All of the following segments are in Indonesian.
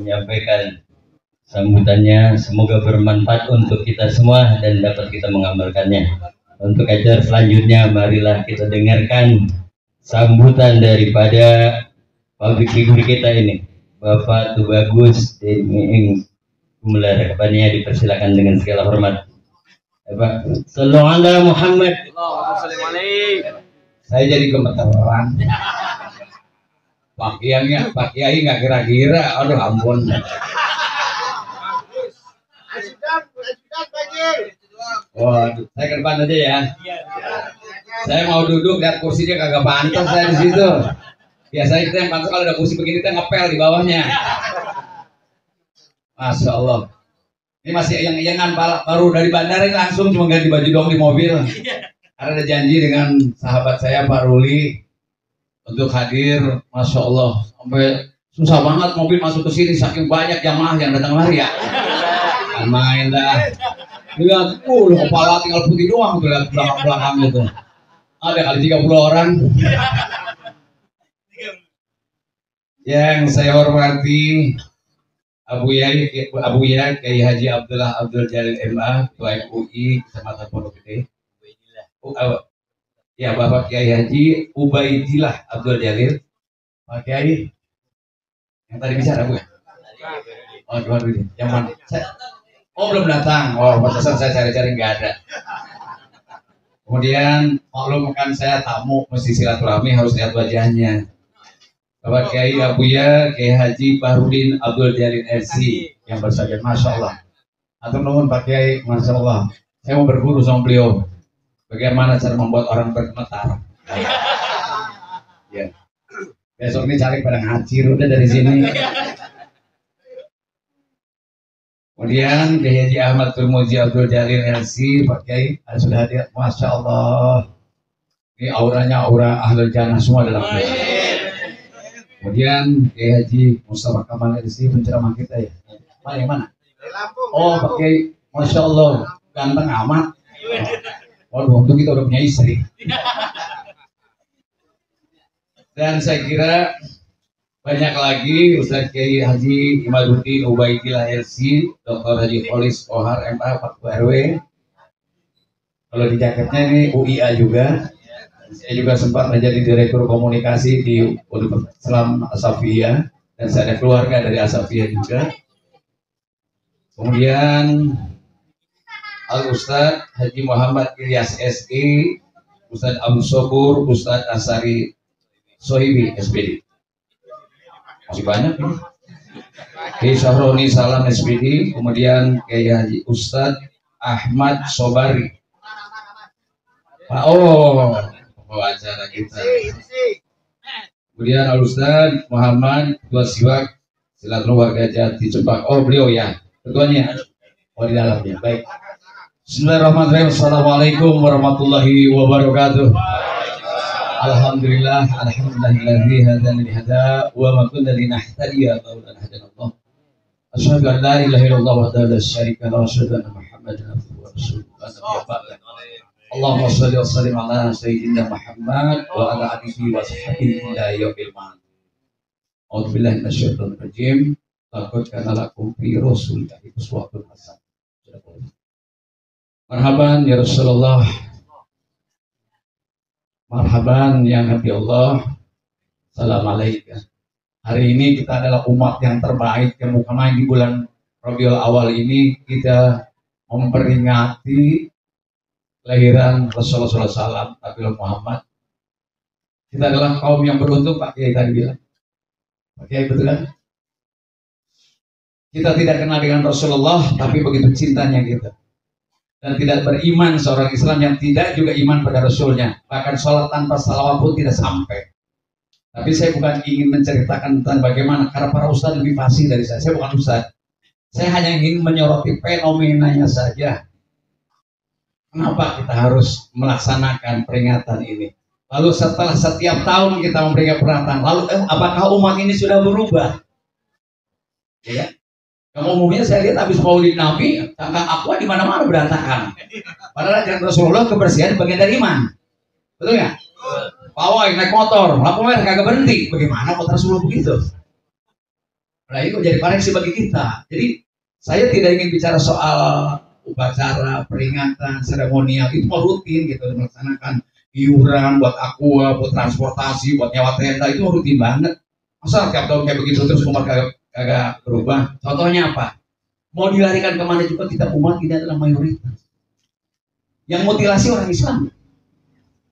menyampaikan sambutannya. Semoga bermanfaat untuk kita semua dan dapat kita mengamalkannya. Untuk acara selanjutnya, marilah kita dengarkan sambutan daripada public figure kita ini, Bapak Tubagus Demiing Gumelar. Kepadanya dipersilakan dengan segala hormat. Bapak, sallallahu alaihi Muhammad. Saya jadi gemetar orang. Pak Kiai nggak kira-kira, aduh ampun. Waduh, saya ke depan aja ya. Saya mau duduk, lihat kursinya kagak pantas saya di situ. Biasanya kita yang pantas kalau ada kursi begini kita ngepel di bawahnya. Masya Allah. Ini masih yang baru dari bandara ini langsung cuma ganti baju doang di mobil. Karena ada janji dengan sahabat saya Pak Ruli untuk hadir. Masya Allah, sampai susah banget mobil masuk ke sini saking banyak jamaah yang datang lari ya. Main dah. Lihat, kepala tinggal putih doang tuh, lihat belakang itu. Ada kali 30 orang. Yang saya hormati Abu Ya Kiai Haji Abdullah Abdul Jalil MA, Ketua MUI Kecamatan Pondok Gede. Ya, Bapak Kiai Haji Ubaidillah Abdul Jalil. Pak Kiai yang tadi bicara Bu ya? Oh, yang mana? Belum datang. Oh, pantesan saya cari-cari nggak ada. Kemudian maklum kan saya tamu mesti silaturahmi harus lihat wajahnya. Bapak Kiai Abuya Kiai Haji Bahrudin Abdul Jalil RC yang bersahabat, Masya Allah. Atau nuhun Pak Kiai, Masya Allah. Saya mau berburu sama beliau. Bagaimana cara membuat orang bergemetar? Ya. Besok ini cari pada ngacir udah dari sini. Kemudian Kiai Haji Ahmad Turmuji Abdul Jalil LC, Pak Kiai sudah hadir, Masya Allah. Ini auranya aura ahlul jannah semua dalam Kiai. Kemudian Kiai Haji Mustafa Kamal LC penceramah kita ya. Mana? Oh Pak Kiai, Masya Allah, ganteng amat. Waduh, untuk kita udah punya istri. Dan saya kira banyak lagi Ustaz Kiai Haji Imaduddin Ubaidillah LC, Dr. Haji Kholis Kohar MA Pak RW. Kalau di jaketnya ini UIA juga. Saya juga sempat menjadi direktur komunikasi di Universitas Islam Asafiyah dan saya ada keluarga dari Asafiyah juga. Kemudian Al-Ustaz Haji Muhammad Ilyas SI, Ustaz Abu Sobur, Ustaz Asari Sohibi SPD. Masih banyak nih. Kiai Syahroni Salam SPD, kemudian Kiai Haji Ustaz Ahmad Sobari. Acara kita. Kemudian Al-Ustaz Muhammad Ketua Siwak Silaturahmi Warga Jati Cepak. Oh beliau ya, ketuanya. Oh di dalamnya. Baik. Bismillahirrahmanirrahim. Assalamualaikum warahmatullahi wabarakatuh. Alhamdulillah, alhamdulillahilladzi hadana li hada wa ma kunna linahtadiya laula an hadana Allah. Asyhadu an la ilaha illallah wahdahu la syarika lahu wa asyhadu anna Muhammadan abduhu wa rasuluhu. Allahumma shalli wa sallim ala sayyidina Muhammad wa ala alihi wa sahbihi ila yaumil ma'ad. A'udzu billahi minasyaitonir rajim. Laqad kana lakum fi rasulillahi uswatun hasanah. Marhaban ya Rasulullah. Marhaban ya Nabi Allah. Assalamualaikum. Hari ini kita adalah umat yang terbaik yang bukan main di bulan Rabiul Awal ini kita memperingati kelahiran Rasulullah SAW, Nabi Muhammad. Kita adalah kaum yang beruntung, Pak Kiai tadi bilang. Pak Kiai betul kan? Kita tidak kenal dengan Rasulullah, tapi begitu cintanya kita. Dan tidak beriman seorang Islam yang tidak juga iman pada Rasulnya. Bahkan sholat tanpa salawat pun tidak sampai. Tapi saya bukan ingin menceritakan tentang bagaimana, karena para ustadz lebih fasih dari saya. Saya bukan ustadz. Saya hanya ingin menyoroti fenomenanya saja. Kenapa kita harus melaksanakan peringatan ini? Lalu setelah setiap tahun kita memberikan peringatan, lalu apakah umat ini sudah berubah? Ya, yang umumnya saya lihat habis Maulid Nabi, tangga aqua di mana-mana berantakan. Padahal ajaran Rasulullah kebersihan bagian dari iman, betul nggak? Pawai naik motor, lampu merah kagak berhenti. Bagaimana motor Rasulullah begitu? Nah itu jadi koreksi bagi kita. Jadi saya tidak ingin bicara soal upacara, peringatan, seremonial, itu mau rutin gitu, melaksanakan iuran buat aqua, buat transportasi, buat nyawa tenda, itu rutin banget. Masa tiap tahun kayak begitu terus umat kagak berubah? Contohnya apa? Mau dilarikan kemana juga kita umat tidak adalah mayoritas. Yang mutilasi orang Islam.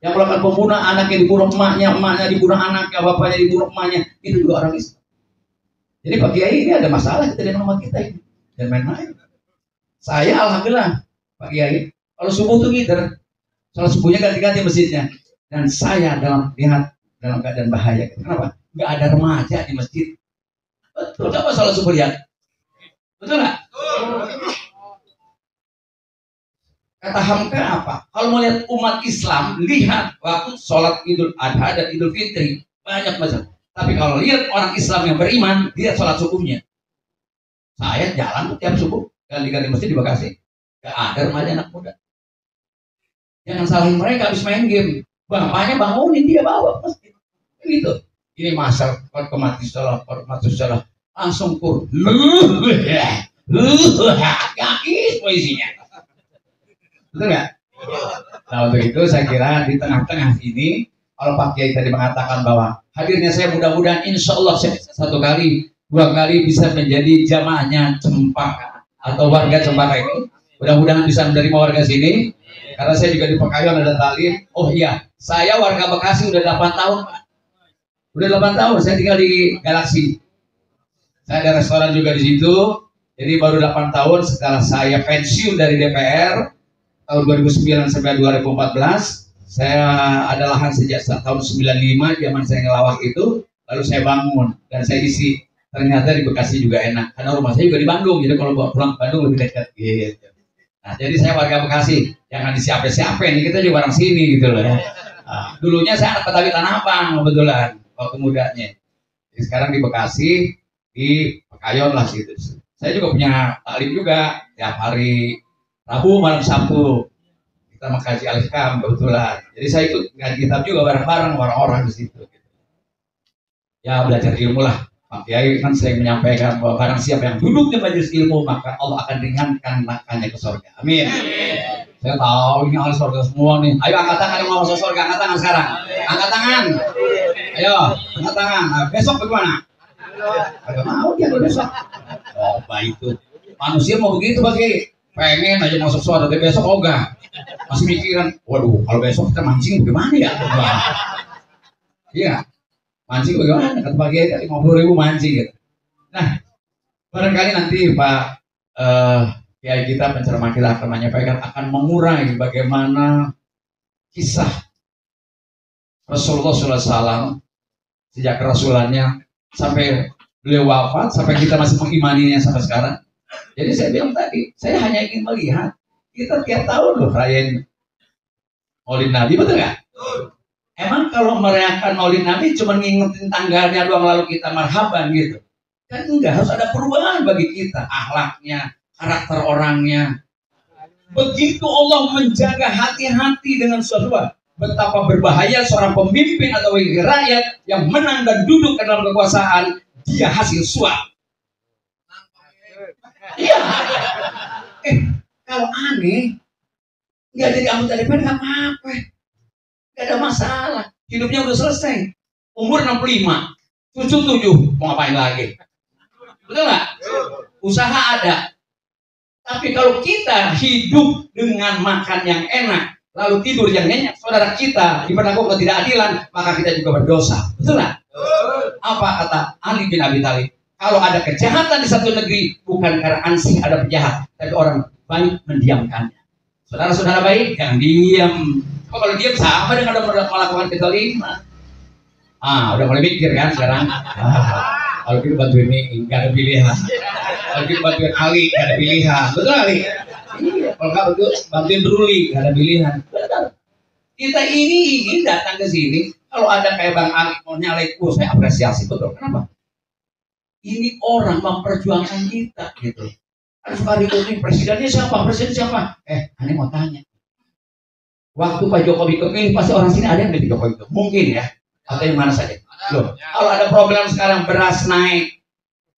Yang melakukan pembunuhan anaknya dibunuh emaknya, emaknya dibunuh anaknya, bapaknya dibunuh emaknya, itu juga orang Islam. Jadi Pak Kiai ini ada masalah kita dengan umat kita ini. Dan main-main. Saya alhamdulillah Pak Kiai, kalau subuh tuh gider, kalau subuhnya ganti-ganti masjidnya, dan saya lihat dalam keadaan bahaya. Kenapa? Nggak ada remaja di masjid. Betul, coba salat subuh lihat. Betul nggak? Kata Hamka apa? Kalau mau lihat umat Islam, lihat waktu sholat Idul Adha dan Idul Fitri banyak macam. Tapi kalau lihat orang Islam yang beriman, lihat sholat subuhnya. Saya jalan tiap subuh ganti-ganti masjid di Bekasi, gak ada remaja anak muda. Jangan salahin mereka habis main game. Bapaknya bangunin dia bawa masjid. Gitu. Ini masa mati salah, langsung kur. Yakin isinya. Betul nggak? Nah untuk itu saya kira di tengah-tengah ini, kalau Pak Kiai tadi mengatakan bahwa hadirnya saya mudah-mudahan insya Allah satu kali, dua kali bisa menjadi jamaahnya Cempaka atau warga Cempaka ini. Mudah-mudahan bisa menerima warga sini. Karena saya juga di Pekayon ada talim. Oh iya, saya warga Bekasi udah 8 tahun Pak. Udah 8 tahun saya tinggal di Galaksi. Saya ada restoran juga di situ. Jadi baru 8 tahun setelah saya pensiun dari DPR tahun 2009 sampai 2014. Saya ada lahan sejak tahun 95 zaman saya ngelawak itu. Lalu saya bangun dan saya isi. Ternyata di Bekasi juga enak. Karena rumah saya juga di Bandung. Jadi kalau pulang ke Bandung lebih dekat gitu. Nah, jadi saya warga Bekasi. Jangan disiapin-siapin. Kita juga orang sini gitu loh ya. Nah, dulunya saya anak Betawi Tanah Abang kebetulan waktu mudanya. Jadi sekarang di Bekasi, di Pekayon lah gitu. Saya juga punya taklim juga tiap hari Rabu malam Sabtu kita mengkaji Al-Hikam kebetulan. Jadi saya ikut ngaji kitab juga bareng-bareng orang-orang di situ. Ya belajar ilmu lah. Pak Kiai kan sering menyampaikan bahwa barang siapa yang duduk di majelis ilmu maka Allah akan ringankan langkahnya ke surga. Amin. Saya tahu ini ahli surga semua nih. Ayo angkat tangan yang mau masuk surga, angkat tangan sekarang. Angkat tangan. Ayo, angkat tangan. Nah, besok bagaimana? Agak mau dia besok. Oh, baik itu. Manusia mau begitu bagi pengen aja masuk surga, tapi besok ogah. Masih mikiran, waduh, kalau besok kita mancing bagaimana ya? Iya, mancing bagaimana? Kata Pak Kiai 50.000 mancing gitu. Nah, barangkali nanti Pak Kiai kita penceramah kita akan menyampaikan akan mengurai bagaimana kisah Rasulullah SAW sejak kerasulannya sampai beliau wafat sampai kita masih mengimaninya sampai sekarang. Jadi saya bilang tadi, saya hanya ingin melihat kita tiap tahun loh rayain Maulid Nabi, betul nggak? Emang kalau merayakan Maulid Nabi cuma ngingetin tanggalnya doang lalu kita marhaban gitu? Kan enggak, harus ada perubahan bagi kita, akhlaknya, karakter orangnya. Begitu Allah menjaga hati-hati dengan sesuatu, betapa berbahaya seorang pemimpin atau wakil rakyat yang menang dan duduk dalam kekuasaan, dia hasil suap. Iya. Kalau aneh, nggak jadi anggota DPR nggak apa-apa, nggak ada masalah. Hidupnya udah selesai. Umur 65, cucu 7, mau ngapain lagi? Betul nggak? Usaha ada. Tapi kalau kita hidup dengan makan yang enak, lalu tidur yang nyenyak, saudara kita diperlakukan ketidakadilan, maka kita juga berdosa. Betul nggak? Apa kata Ali bin Abi Thalib? Kalau ada kejahatan di satu negeri, bukan karena ansih ada penjahat, tapi orang baik mendiamkannya. Saudara-saudara baik, jangan diam. Kalau diam sama dengan melakukan kezaliman. Udah mulai mikir kan sekarang. Kalau kita bantuin ini, nggak ada pilihan. Kalau kita bantuin Ali, nggak ada pilihan. Betul Ali? Iya. Kalau nggak betul, bantuin Ruli, nggak ada pilihan. Betul. Kita ini ingin datang ke sini. Kalau ada kayak Bang Ali, mau nyalekku, saya apresiasi betul. Kenapa? Ini orang memperjuangkan kita gitu. Ada suka ribut presidennya siapa? Presiden siapa? Aneh mau tanya. Waktu Pak Jokowi kepilih pasti orang sini ada yang milih Jokowi itu. Mungkin ya. Atau yang mana saja. Loh, kalau ada problem sekarang beras naik,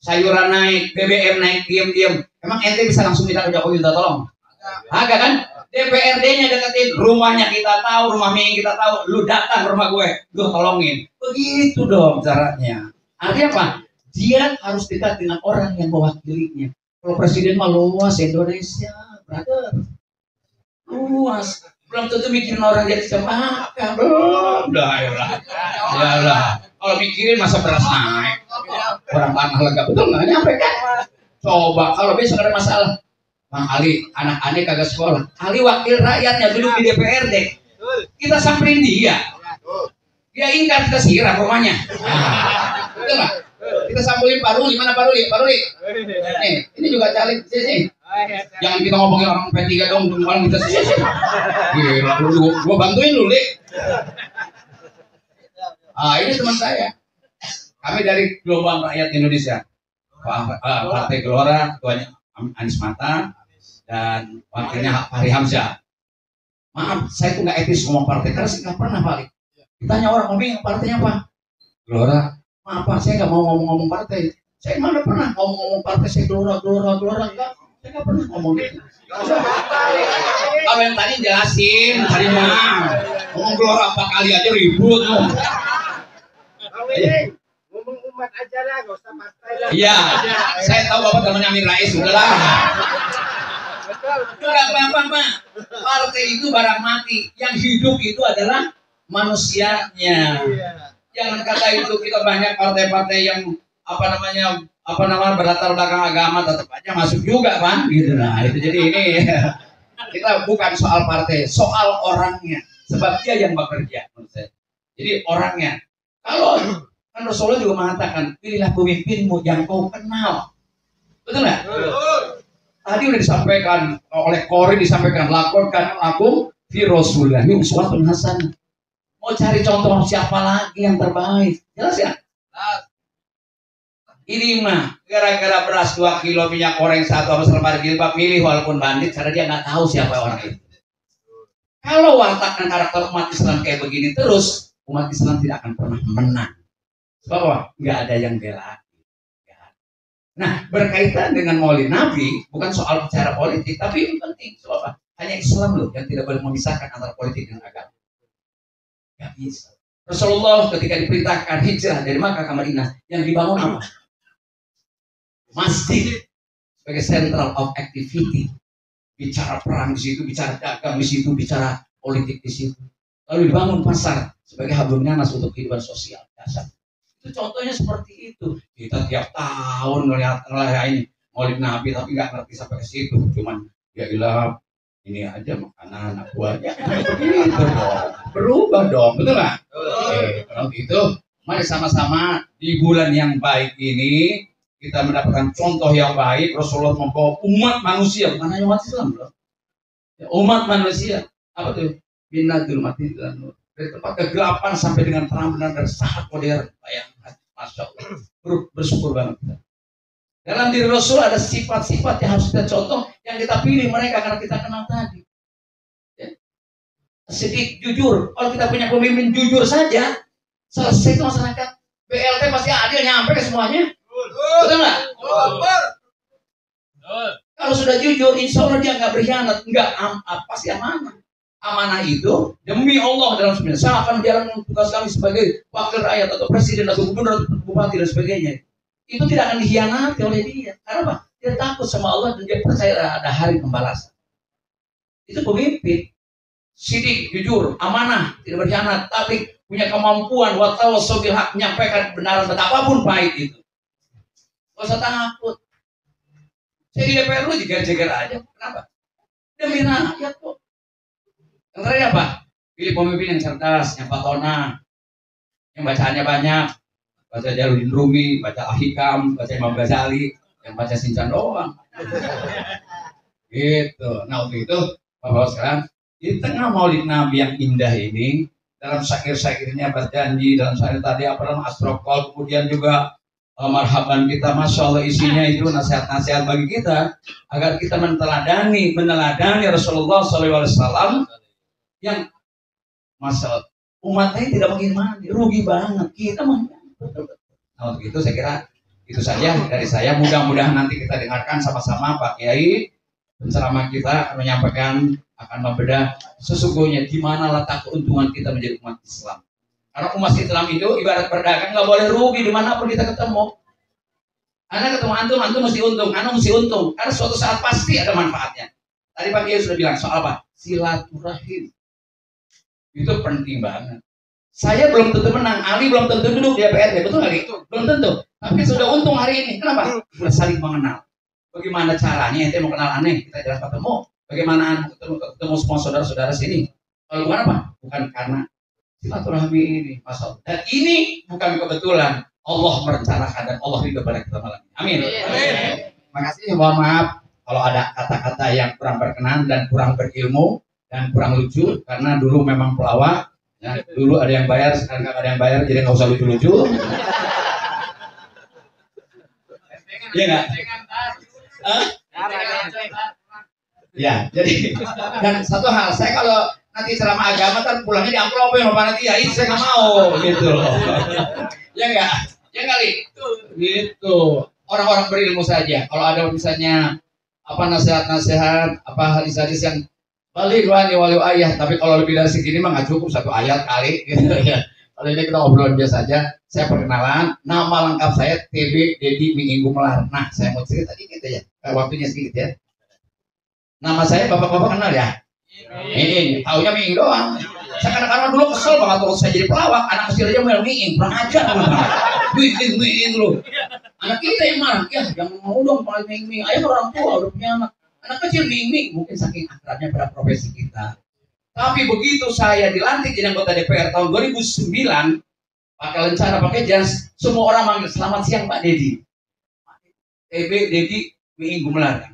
sayuran naik, BBM naik, diam-diam. Emang ente bisa langsung minta ke Jokowi minta tolong? Agak kan? DPRD-nya deketin, rumahnya kita tahu, rumah Ming kita tahu, lu datang ke rumah gue, lu tolongin. Begitu dong caranya. Artinya apa? Dia harus dekat dengan orang yang mewakilinya. Kalau presiden mah luas Indonesia, brother. Luas. Belum tentu mikirin orang jadi siapa. Belum. Ya lah. Kalau mikirin masa beras naik. Orang tanah lega. Betul nggak nyampe kan? Coba kalau besok ada masalah. Bang Ali, anak aneh kagak sekolah. Ali wakil rakyatnya duduk di DPRD. Kita samperin dia. Dia ingkar, kita siram rumahnya. Betul nggak? Kita samperin Pak Ruli. Mana Pak Ruli? Pak Ruli. Nih, ini juga caleg sini. Jangan kita ngomongin orang P3 dong, orang kita sini. Gila, gua bantuin lu, Li. Ini teman saya. Kami dari Gelombang Rakyat Indonesia. Partai Gelora, ketuanya Anies Mata dan wakilnya Fahri Hamzah. Maaf, saya tuh nggak etis ngomong partai karena saya nggak pernah balik. Ditanya orang ngomong partainya apa? Gelora. Maaf Pak, saya nggak mau ngomong partai. Saya mana pernah ngomong partai saya Gelora enggak. Saya nggak pernah ngomong gitu. Kalau yang tadi jelasin, tadi mah ngomong Gelora apa kali aja ribut. Ngomong umat aja lah, gak usah partai lah. Iya, saya tahu Bapak temannya Amin Rais, udahlah. Enggak apa-apa, Pak. Partai itu barang mati. Yang hidup itu adalah manusianya. Jangan kata itu kita banyak partai-partai yang apa namanya berlatar belakang agama tetap aja masuk juga, Pak. Gitu lah. Itu jadi ini kita bukan soal partai, soal orangnya. Sebab dia yang bekerja menurut saya. Jadi orangnya. Kalau kan Rasulullah juga mengatakan, pilihlah pemimpinmu yang kau kenal. Betul nggak? Tadi udah disampaikan oleh Qori, disampaikan lakukan aku fi Rasulullah uswatun hasanah. Mau cari contoh siapa lagi yang terbaik? Jelas ya? Ini mah gara-gara beras 2 kilo, minyak goreng 1 sama selembar jilbab, pilih walaupun bandit karena dia nggak tahu siapa orang itu. Kalau watak dan karakter umat Islam kayak begini terus, umat Islam tidak akan pernah menang. Sebab apa? Nggak ada yang bela. Nah, berkaitan dengan Maulid Nabi, bukan soal bicara politik, tapi ini penting. Sebab apa? Hanya Islam loh yang tidak boleh memisahkan antara politik dan agama. Nggak bisa. Rasulullah ketika diperintahkan hijrah dari Makkah ke Madinah, yang dibangun apa? Masjid sebagai central of activity. Bicara perang di situ, bicara dagang di situ, bicara politik di situ. Lalu dibangun pasar sebagai hablumnya nas untuk kehidupan sosial dasar. Itu contohnya seperti itu. Kita tiap tahun ngelayain Maulid Nabi tapi nggak ngerti sampai ke situ. Cuman ya ilah ini aja makanan anak buahnya. Begitu dong. Berubah dong, betul nggak? Kalau gitu, mari sama-sama di bulan yang baik ini kita mendapatkan contoh yang baik. Rasulullah membawa umat manusia, bukan hanya umat Islam loh. Ya, umat manusia apa tuh? Binatul mati dan nur. Dari tempat kegelapan sampai dengan terang benar dan sangat modern. Bayangkan, masya Allah. Bersyukur banget kita. Dalam diri Rasul ada sifat-sifat yang harus kita contoh, yang kita pilih mereka karena kita kenal tadi. Ya. Sedikit jujur. Kalau kita punya pemimpin jujur saja, selesai itu masyarakat. BLT pasti adil nyampe ke semuanya. Betul nggak? Kalau sudah jujur, insya Allah dia nggak berkhianat, nggak pasti amanah. Amanah itu demi Allah dalam sebenarnya. Saya akan menjalankan tugas kami sebagai wakil rakyat atau presiden atau gubernur atau bupati dan sebagainya. Itu tidak akan dikhianati oleh dia. Karena apa? Dia takut sama Allah dan dia percaya ada hari pembalasan. Itu pemimpin. Sidik, jujur, amanah, tidak berkhianat, tapi punya kemampuan watawassaw bil haq, menyampaikan kebenaran betapapun baik itu. Gak usah takut. Saya di DPR lu jeger-jeger aja. Kenapa? Demi rakyat kok. Yang terakhir apa? Pilih pemimpin yang cerdas, yang fatona, yang bacaannya banyak. Baca Jalaluddin Rumi, baca Al-Hikam, baca Imam Ghazali, yang baca Sincan doang. Gitu. Nah untuk itu, Bapak sekarang di tengah Maulid Nabi yang indah ini, dalam syair-syairnya berjanji, dalam syair tadi apa namanya astrokol, kemudian juga marhaban kita, masya Allah isinya itu nasihat-nasihat bagi kita agar kita meneladani Rasulullah SAW yang masya Allah umatnya tidak makin mandi, rugi banget kita mah. Nah untuk itu saya kira Itu saja dari saya. Mudah-mudahan nanti kita dengarkan sama-sama Pak Kiai penceramah kita akan menyampaikan, akan membedah sesungguhnya di mana letak keuntungan kita menjadi umat Islam. Karena umat Islam itu ibarat berdagang, nggak boleh rugi dimanapun kita ketemu. Anda ketemu antum mesti untung, anda mesti untung. Karena suatu saat pasti ada manfaatnya. Tadi Pak Kiai sudah bilang soal apa? Silaturahim. Itu penting banget. Saya belum tentu menang, Ali belum tentu duduk di DPRD, betul nggak gitu? Belum tentu. Tapi sudah untung hari ini. Kenapa? Sudah saling mengenal. Bagaimana caranya? Ente mau kenal aneh, kita jarang ketemu. Bagaimana ketemu semua saudara-saudara sini? Kalau bukan apa? Bukan karena silaturahmi ini, Masya Allah. Dan ini bukan kebetulan. Allah merencanakan dan Allah ridho pada kita malam ini. Amin. Terima kasih. Mohon maaf kalau ada kata-kata yang kurang berkenan dan kurang berilmu dan kurang lucu karena dulu memang pelawak. Ya, dulu ada yang bayar, sekarang nggak ada yang bayar, jadi nggak usah lucu-lucu. Iya nggak? Ya, jadi dan satu hal, saya kalau nanti ceramah agama kan pulangnya di amplopin sama panitia, ini saya nggak mau, gitu loh. Ya nggak? Ya kali? Gitu. Orang-orang berilmu saja. Kalau ada misalnya apa nasihat-nasihat, apa hadis-hadis yang balik wali ayah, tapi kalau lebih dari segini mah nggak cukup satu ayat kali gitu ya. Kalau ini kita ngobrol biasa aja. Saya perkenalan, nama lengkap saya TB Dedi Miing Gumelar. Nah, saya mau cerita dikit ya, waktunya sedikit ya. Nama saya bapak-bapak kenal ya? Miing, taunya Miing doang. Saya kadang-kadang dulu kesel banget waktu saya jadi pelawak, anak kecil aja mau Miing, kurang ajar Miing dulu. Anak kita yang marah, ya jangan mau dong paling Miing. Ayo orang tua udah punya anak kecil Miing, mungkin saking akrabnya pada profesi kita. Tapi begitu saya dilantik jadi anggota DPR tahun 2009, pakai lencana, pakai jas, semua orang manggil selamat siang Pak Dedi. TB Dedi Miing Gumelar.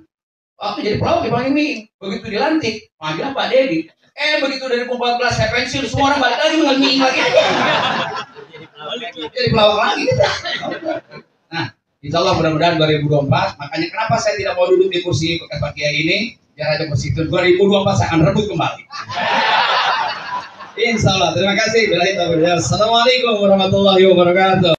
Waktu jadi pelawak dipanggil Miing. Begitu dilantik, panggil Pak Dedi. Begitu dari 2014 saya pensiun, semua orang balik lagi manggil Miing lagi aja. Jadi pelawak lagi. Nah, insya Allah mudah-mudahan 2024. Makanya kenapa saya tidak mau duduk di kursi bekas Pak Kiai ini? Biar aja kursi itu 2024 saya akan rebut kembali. Insya Allah. Terima kasih. Assalamualaikum warahmatullahi wabarakatuh.